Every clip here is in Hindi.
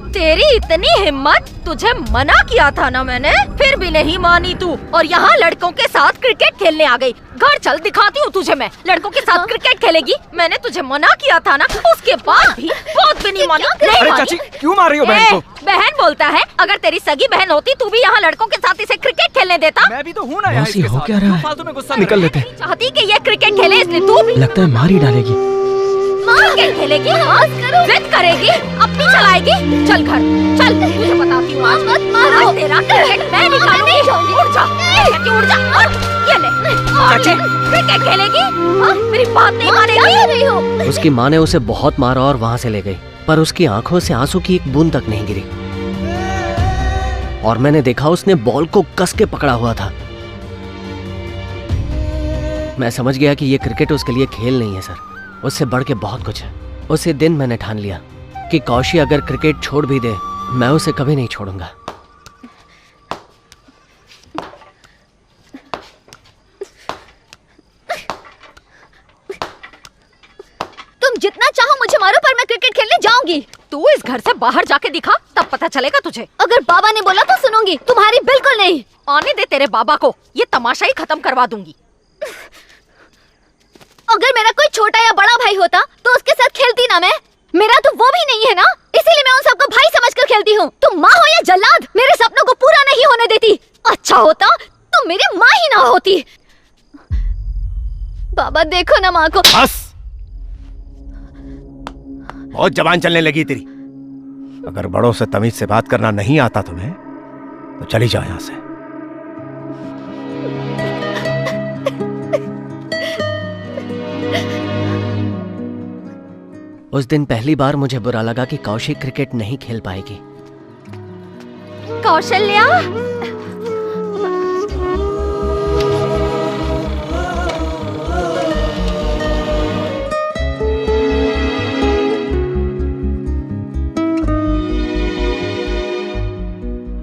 तेरी इतनी हिम्मत, तुझे मना किया था ना मैंने, फिर भी नहीं मानी तू और यहाँ लड़कों के साथ क्रिकेट खेलने आ गई। घर चल, दिखाती हूँ तुझे मैं, लड़कों के साथ क्रिकेट खेलेगी। मैंने तुझे मना किया था ना, उसके बाद भी बहुत भी नहीं मानी। अरे चाची क्यों मार रही हो बहन को? बहन बोलता है, अगर तेरी सगी बहन होती तू भी यहाँ लड़कों के साथ इसे क्रिकेट खेलने देता। मैं भी तो हूँ ना यहाँ इसके साथ। क्या रहा है? फालतू में गुस्सा निकल लेते। चाहती कि ये क्रिकेट खेले, इसलिए तू भी लगता है मार ही डालेगी। क्रिकेट खेलेगी, जिद करेगी, अपनी चलाएगी। चल घर चल, तुझे बताती हूँ। मत मारो, तेरा क्रिकेट मैं निकालूंगी। उड़ जा, उड़ जा। ये ले, क्रिकेट खेलेगी, मेरी बात नहीं मानेगी। उसकी माँ ने उसे बहुत मारा और वहाँ से ले गई, पर उसकी आंखों से आंसू की एक बूंद तक नहीं गिरी। और मैंने देखा उसने बॉल को कस के पकड़ा हुआ था। मैं समझ गया कि ये क्रिकेट उसके लिए खेल नहीं है सर, उससे बढ़ के बहुत कुछ है। उसी दिन मैंने ठान लिया कि कौशी अगर क्रिकेट छोड़ भी दे, मैं उसे कभी नहीं छोड़ूंगा। तुम जितना चाहो मुझे मारो, पर मैं क्रिकेट खेलने जाऊंगी। तू इस घर से बाहर जाके दिखा, तब पता चलेगा तुझे। अगर बाबा ने बोला तो सुनूंगी, तुम्हारी बिल्कुल नहीं। आने दे तेरे बाबा को, ये तमाशा ही खत्म करवा दूंगी। अगर मेरा कोई छोटा या बड़ा भाई होता तो उसके साथ खेलती ना मैं। मेरा तो वो भी नहीं है ना, इसीलिए मैं उन सबको भाई समझकर खेलती हूँ। तुम माँ हो या जल्लाद, मेरे सपनों को पूरा नहीं होने देती। अच्छा होता तुम मेरी माँ ही ना होती। बाबा देखो ना माँ को। बस, बहुत जबान चलने लगी तेरी। अगर बड़ों से तमीज से बात करना नहीं आता तुम्हें तो चली जाओ यहां से। उस दिन पहली बार मुझे बुरा लगा कि कौशिक क्रिकेट नहीं खेल पाएगी। कौशल्या,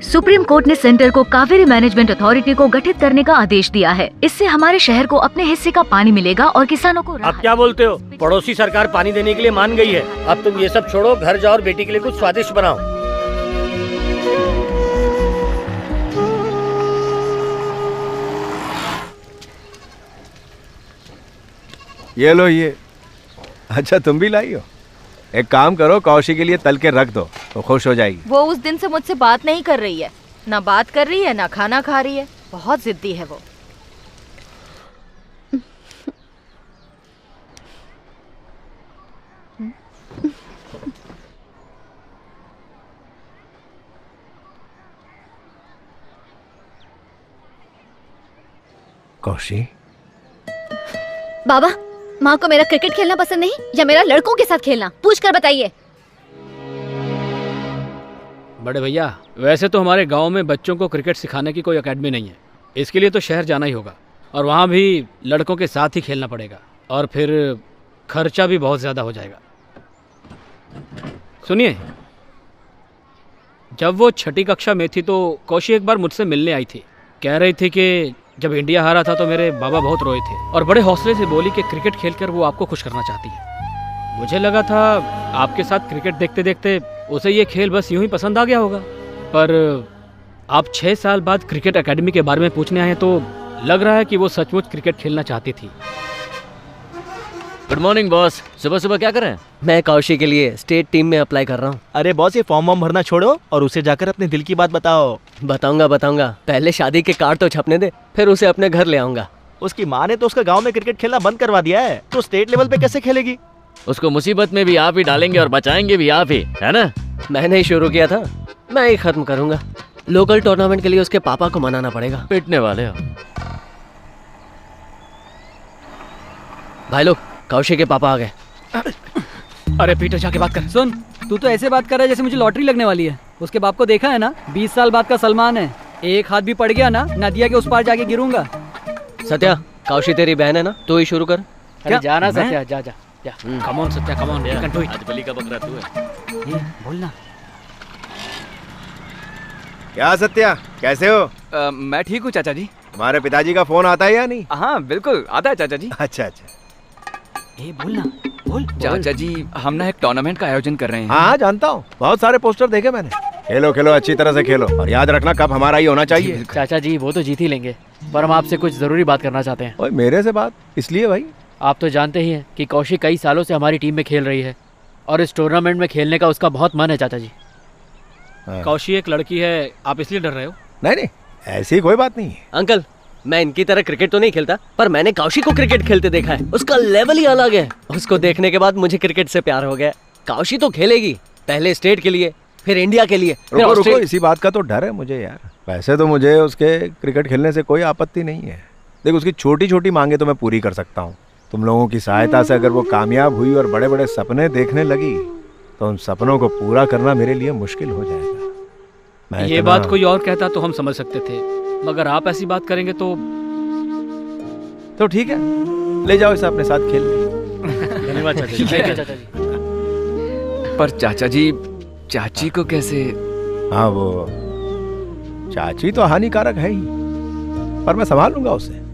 सुप्रीम कोर्ट ने सेंटर को कावेरी मैनेजमेंट अथॉरिटी को गठित करने का आदेश दिया है। इससे हमारे शहर को अपने हिस्से का पानी मिलेगा और किसानों को। अब क्या बोलते हो? पड़ोसी सरकार पानी देने के लिए मान गई है। अब तुम ये सब छोड़ो, घर जाओ और बेटी के लिए कुछ स्वादिष्ट बनाओ। ये लो ये। अच्छा तुम भी लाई हो? एक काम करो, कौशी के लिए तल के रख दो तो खुश हो जाएगी। वो उस दिन से मुझसे बात नहीं कर रही है, ना बात कर रही है ना खाना खा रही है। बहुत जिद्दी है वो। कौशी, बाबा, माँ को मेरा क्रिकेट खेलना पसंद नहीं या मेरा लड़कों के साथ खेलना? पूछ कर बताइए। बड़े भैया, वैसे तो हमारे गांव में बच्चों को क्रिकेट सिखाने की कोई एकेडमी नहीं है। इसके लिए तो शहर जाना ही होगा और वहाँ भी लड़कों के साथ ही खेलना पड़ेगा और फिर खर्चा भी बहुत ज़्यादा हो जाएगा। सुनिए, जब वो छठी कक्षा में थी तो कौशी एक बार मुझसे मिलने आई थी। कह रही थी कि जब इंडिया हारा था तो मेरे बाबा बहुत रोए थे और बड़े हौसले से बोली कि क्रिकेट खेलकर वो आपको खुश करना चाहती है। मुझे लगा था आपके साथ क्रिकेट देखते देखते उसे ये खेल बस यूं ही पसंद आ गया होगा, पर आप 6 साल बाद क्रिकेट एकेडमी के बारे में पूछने आए तो लग रहा है कि वो सचमुच क्रिकेट खेलना चाहती थी। Good morning boss. सुबह सुबह क्या कर रहे हैं? मैं कौशी के लिए स्टेट टीम में अप्लाई कर रहा हूँ। अरे बॉस, ये फॉर्म वॉर्म भरना छोड़ो और उसे जाकर अपने दिल की बात बताओ। बताऊंगा। पहले शादी के कार्ड तो छपने दे, फिर उसे अपने घर ले आऊंगा। उसकी माँ ने तो उसका गांव में क्रिकेट खेलना बंद करवा दिया है, तो स्टेट लेवल पे कैसे खेलेगी? उसको मुसीबत में भी आप ही डालेंगे और बचाएंगे भी आप ही, है ना? मैंने ही शुरू किया था, मैं ही खत्म करूंगा। लोकल टूर्नामेंट के लिए उसके पापा को मनाना पड़ेगा। पिटने वाले हो भाई लोग, कौशिक के पापा आ गए। अरे पीटर, जाके बात कर। सुन, तू तो ऐसे बात कर रहा है जैसे मुझे लॉटरी लगने वाली है। उसके बाप को देखा है ना, 20 साल बाद का सलमान है। एक हाथ भी पड़ गया ना, नदिया के उस पार जाके गिरूंगा। सत्या, कौशी तेरी बहन है ना, तू ही शुरू कर। अरे जाना सत्या, जा। Come on Satya, come on, you can do it. आज बलि का बकरा तू है। ये बोलना। क्या सत्या, कैसे हो? मैं ठीक हूँ चाचा जी। तुम्हारे पिताजी का फोन आता है या नहीं? हाँ बिल्कुल आता है चाचा जी। अच्छा। ये बोलना। चाचा जी हम ना एक टूर्नामेंट का आयोजन कर रहे हैं। हाँ जानता हूँ, बहुत सारे पोस्टर देखे मैंने। खेलो खेलो, अच्छी तरह से खेलो और याद रखना कप हमारा ही होना चाहिए। चाचा जी वो तो जीत ही लेंगे, पर हम आपसे कुछ जरूरी बात करना चाहते हैं। ओए मेरे से बात इसलिए भाई? आप तो जानते ही हैं कि कौशिक कई सालों से हमारी टीम में खेल रही है और इस टूर्नामेंट में खेलने का उसका बहुत मन है चाचा जी। कौशी एक लड़की है, आप इसलिए डर रहे हो? नहीं नहीं, ऐसी कोई बात नहीं है। अंकल, मैं इनकी तरह क्रिकेट तो नहीं खेलता, पर मैंने कौशी को क्रिकेट खेलते देखा है। उसका लेवल ही अलग है। उसको देखने के बाद मुझे क्रिकेट से प्यार हो गया। कौशी तो खेलेगी, पहले स्टेट के लिए, फिर इंडिया के लिए, फिर रुको, इसी बात का तो डर है मुझे यार। वैसे तो मुझे उसके क्रिकेट खेलने से कोई आपत्ति नहीं है। देख, उसकी छोटी छोटी मांगे तो मैं पूरी कर सकता हूँ। तुम लोगों की सहायता से अगर वो कामयाब हुई और बड़े बड़े सपने देखने लगी तो उन सपनों को पूरा करना मेरे लिए मुश्किल हो जाएगा। ये बात कोई और कहता तो हम समझ सकते थे, मगर आप ऐसी बात करेंगे तो ठीक है, ले जाओ इसे अपने साथ खेलने। धन्यवाद चाचा जी। पर चाचा जी चाची को कैसे? हाँ, वो चाची तो हानिकारक है ही, पर मैं संभाल लूंगा उसे।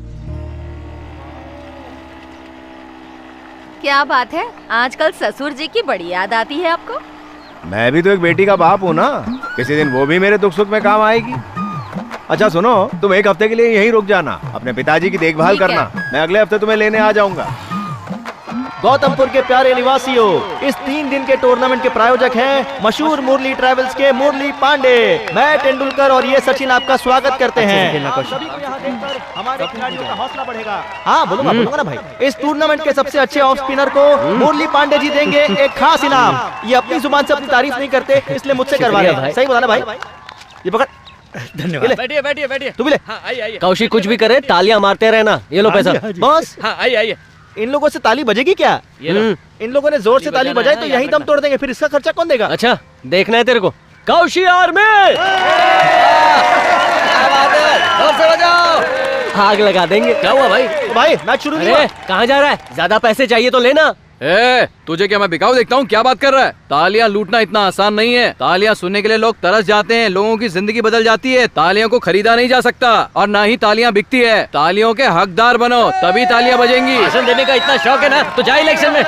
क्या बात है, आजकल ससुर जी की बड़ी याद आती है आपको? मैं भी तो एक बेटी का बाप हूँ ना, किसी दिन वो भी मेरे दुख सुख में काम आएगी। अच्छा सुनो, तुम एक हफ्ते के लिए यहीं रुक जाना, अपने पिताजी की देखभाल करना। मैं अगले हफ्ते तुम्हें लेने आ जाऊंगा। गौतमपुर के प्यारे निवासियों, इस 3 दिन के टूर्नामेंट के प्रायोजक हैं मशहूर मुरली ट्रैवल्स के मुरली पांडे। मैं तेंदुलकर और ये सचिन आपका स्वागत करते हैं। सभी को यहाँ देखकर हमारे खिलाड़ियों का हौसला बढ़ेगा। हाँ बोलूंगा ना भाई। इस टूर्नामेंट के सबसे अच्छे ऑफ स्पिनर को मुरली पांडे जी देंगे एक खास इनाम। ये अपनी जुबान से अपनी तारीफ नहीं करते, इसलिए मुझसे करवा रहे हैं। सही बोला ना भाई? ये पकड़। धन्यवाद। बैठिए। तू भी ले। हाँ, आइए। कौशिक कुछ भी करे, तालियां मारते रहना। ये लो पैसा। बस। हाँ, आइए। इन लोगों से ताली बजेगी क्या? इन लोगों ने जोर से ताली बजाई तो यही दम तोड़ देंगे, फिर इसका खर्चा कौन देगा? अच्छा देखना है तेरे को। कौशी आर्मी आग लगा देंगे। क्या हुआ भाई? भाई मैच शुरू नहीं हुआ। कहाँ जा रहा है? ज्यादा पैसे चाहिए तो लेना। तुझे क्या मैं बिकाऊ देखता हूँ? क्या बात कर रहा है? तालियां लूटना इतना आसान नहीं है। तालियां सुनने के लिए लोग तरस जाते हैं, लोगों की जिंदगी बदल जाती है। तालियों को खरीदा नहीं जा सकता और ना ही तालियां बिकती है। तालियों के हकदार बनो, तभी तालियां बजेंगी। भाषण देने का इतना शौक है ना, तो जा इलेक्शन में।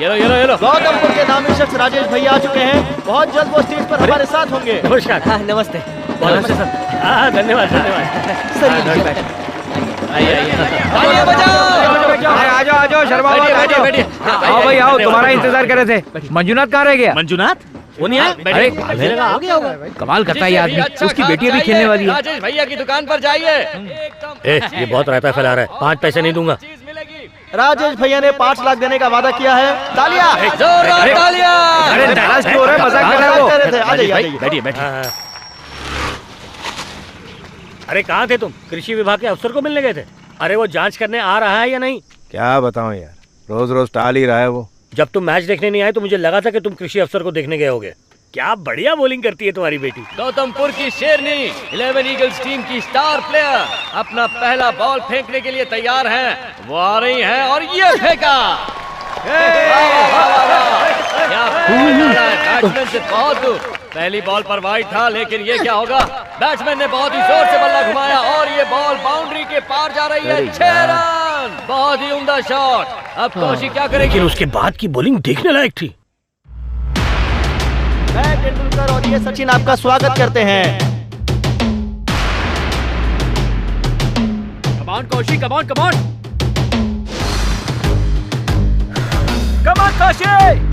ये लो। गौतमपुर के नामी शख्स राजेश भैया आ चुके हैं। बहुत जल्द वो स्टेज पर हमारे साथ होंगे। नमस्कार। नमस्ते सर। हाँ, धन्यवाद। तालियां बजाओ। आ जाओ शर्मा, बैठिए। आओ भाई आओ, तुम्हारा इंतजार कर रहे थे। मंजूनाथ कहाँ रह गया? मंजूनाथ वो नहीं आया? अरे आ गया होगा। कमाल करता है ये आदमी, उसकी बेटी भी खेलने वाली है। राजेश भैया की दुकान पर जाइए। ये बहुत रायता फैला रहा है, 5 पैसे नहीं दूंगा। राजेश भैया ने 5 लाख देने का वादा किया है। तालियां। जोरदार तालियां। अरे नाराज क्यों हो रहा है? मजाक कर रहे हो? आ जाइए। बैठिए। अरे कहाँ थे तुम? कृषि विभाग के अफसर को मिलने गए थे? अरे वो जांच करने आ रहा है या नहीं? क्या बताऊं यार, रोज रोज टाल ही रहा है वो। जब तुम मैच देखने नहीं आए तो मुझे लगा था कि तुम कृषि अफसर को देखने गए होगे। क्या बढ़िया बॉलिंग करती है तुम्हारी बेटी। गौतमपुर की शेरनी 11 ईगल्स टीम की स्टार प्लेयर अपना पहला बॉल फेंकने के लिए तैयार हैं। वो आ रही हैं और ये फेंका। बैट्समैन से बहुत दूर। पहली बॉल पर वाइड था, लेकिन ये क्या होगा? बैट्समैन ने बहुत ही जोर से बल्ला घुमाया और ये बॉल बाउंड्री के पार जा रही है। 6 रन। बहुत ही उम्दा शॉट। अब कौशिक क्या करेगी? लेकिन उसके बाद की बॉलिंग देखने लायक थी। मैं तेंदुलकर और ये सचिन आपका स्वागत करते हैं। कमान कौशिक, कमान। कमान कौशिक।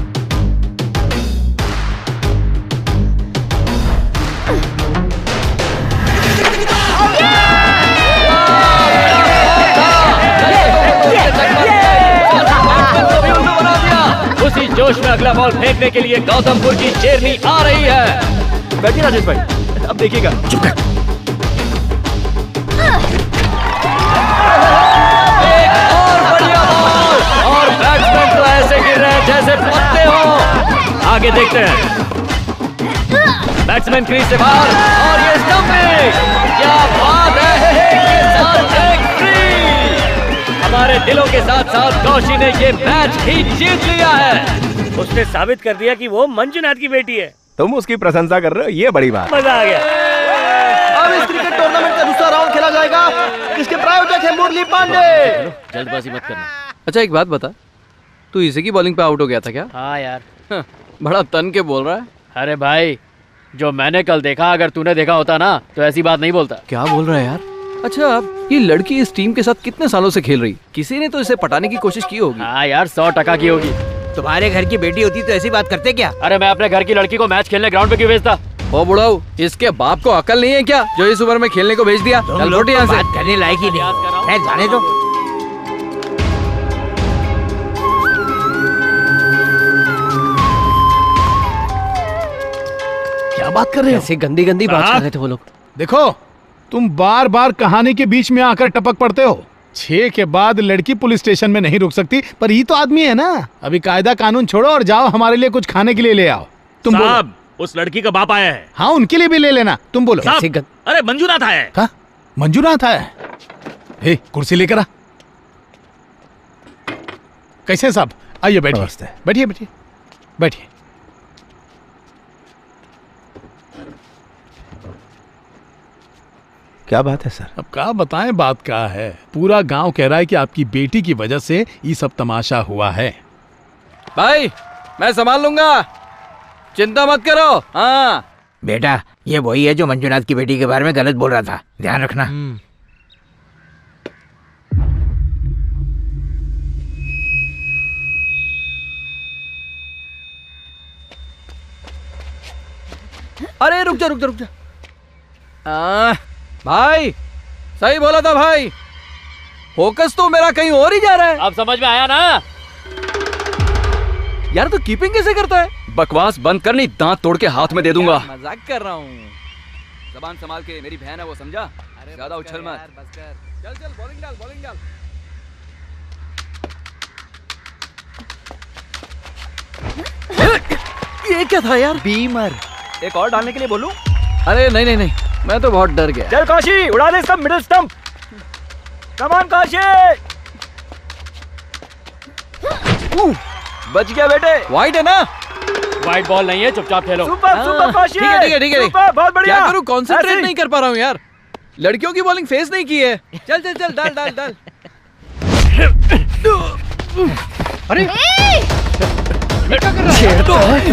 उसी जोश में अगला बॉल फेंकने के लिए गौतमपुर की शेरनी आ रही है। बैठिए राजेश भाई, अब देखिएगा। चुप कर। एक और बढ़िया बॉल और बैट्समैन तो ऐसे गिर रहे हैं जैसे पत्ते हो। आगे देखते हैं। बैट्समैन क्रीज से बाहर और ये स्टंपिंग। क्या बात है, के साथ एक फ्री। हमारे दिलों के साथ साथ कौशी ने ये मैच ही जीत लिया है। उसने साबित कर दिया कि वो मंजूनाथ की बेटी है। तुम उसकी प्रशंसा कर रहे हो, ये बड़ी बात। मजा आ गया। अब इस क्रिकेट टूर्नामेंट का दूसरा राउंड खेला जाएगा, जिसके प्रायोजक है मुरली पांडे। जल्दबाजी मत करना। अच्छा एक बात बता, तू इसी की बॉलिंग पे आउट हो गया था क्या? हाँ यार। बड़ा तन के बोल रहा है। अरे भाई, जो मैंने कल देखा, अगर तूने देखा होता ना तो ऐसी बात नहीं बोलता। क्या बोल रहा है यार? अच्छा, ये लड़की इस टीम के साथ कितने सालों से खेल रही? किसी ने तो इसे पटाने की कोशिश की होगी। हाँ यार, 100% की होगी। तुम्हारे घर की बेटी होती तो ऐसी बात करते क्या? अरे मैं अपने घर की लड़की को मैच खेलने ग्राउंड पे क्यों भेजता? ओ बुढ़ाऊ, इसके बाप को अकल नहीं है क्या जो इस उम्र में खेलने को भेज दिया? चल लोग तो बात करने लायक ही नहीं। खैर जाने दो। क्या बात कर रहे हो? ऐसी गंदी गंदी बात कर रहे थे वो लोग। देखो, तुम बार बार कहानी के बीच में आकर टपक पड़ते हो। 6 के बाद लड़की पुलिस स्टेशन में नहीं रुक सकती, पर ये तो आदमी है ना। अभी कायदा कानून छोड़ो और जाओ हमारे लिए कुछ खाने के लिए ले आओ। तुम बोलो। उस लड़की का बाप आया है। हाँ, उनके लिए भी ले लेना। तुम बोलो। अरे मंजूनाथ आया है। मंजूनाथ आया है? हे, कुर्सी लेकर आ। कैसे साहब? आइए बैठिए बैठिए बैठिए बैठिए। क्या बात है सर? अब क्या बताएं, बात क्या है। पूरा गांव कह रहा है कि आपकी बेटी की वजह से ये सब तमाशा हुआ है। भाई, मैं संभाल लूंगा, चिंता मत करो। हाँ बेटा, ये वही है जो मंजूनाथ की बेटी के बारे में गलत बोल रहा था, ध्यान रखना। अरे रुक जा रुक जा रुक जा। भाई, सही बोला था भाई। फोकस तो मेरा कहीं और ही जा रहा है। अब समझ में आया ना? यार तू कीपिंग कैसे करता है? बकवास बंद कर, नहीं दांत तोड़ के हाथ में दे दूंगा। मजाक कर रहा हूँ। जबान संभाल के, मेरी बहन है वो, समझा? ज्यादा उछल मत। चल चल, बॉलिंग डाल बॉलिंग डाल। ये क्या था यार? बीमर। एक और डालने के लिए बोलूं? अरे नहीं नहीं नहीं, मैं तो बहुत डर गया। चल काशी, उड़ा दे stump, middle stump. Come on Kashi. बच गया बेटे। वाइड है ना? वाइड बॉल नहीं है, चुपचाप खेलो। Super super Kashi. ठीक है ठीक है ठीक है। सुपर, बहुत बढ़िया। क्या करूं, कंसंट्रेट नहीं कर पा रहा हूं यार। लड़कियों की बॉलिंग फेस नहीं की है। चल चल चल, डाल डाल डाल। अरे क्या कर रहा है?